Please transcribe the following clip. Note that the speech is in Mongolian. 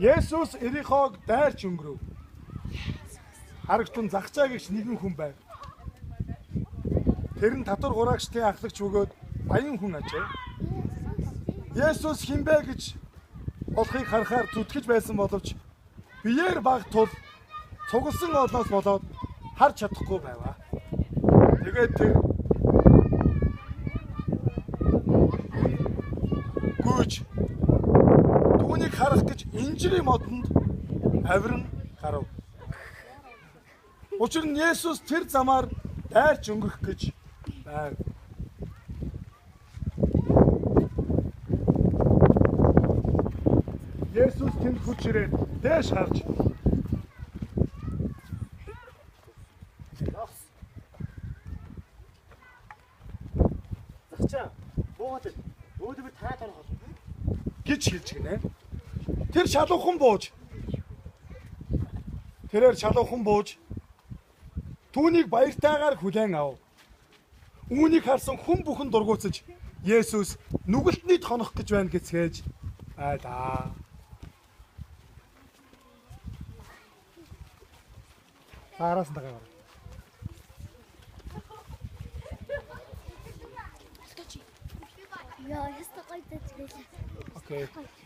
Есүс Ирихог дайрч өнгөрөв. Харагтун Захчаа гэгч нэгэн хүн байв. Тэр нь татвар хураагчдын ахлагч бөгөөд баян хүн ажээ. Есүс хинбэ гэж болохыг харахаар зүтгэж байсан боловч биеэр баг тул цугласан олноос болоод харж чадахгүй байваа. Тэгээд тэр гүйж түүнийг харах гэж инжирийн модонд авиран гарав. Учир нь Есүс тэр замаар дайрч өнгөрөх гэж байв. Есүс тэнд хурж ирээд дээш харж Захчаа буугаад өөдөө би тараад орох гэж хэлж гинэ. Тэр шалуухан бууж. Тэрээр шалуухан бууж түүнийг баяртайгаар хүлээн ав. Үүнийг харсан хүн бүхэн дургуутсаж Есүс нүгэлтний тонох гэж байна гэцгээж байлаа. Араас дагаа. Ja, ist doch heute. Okay.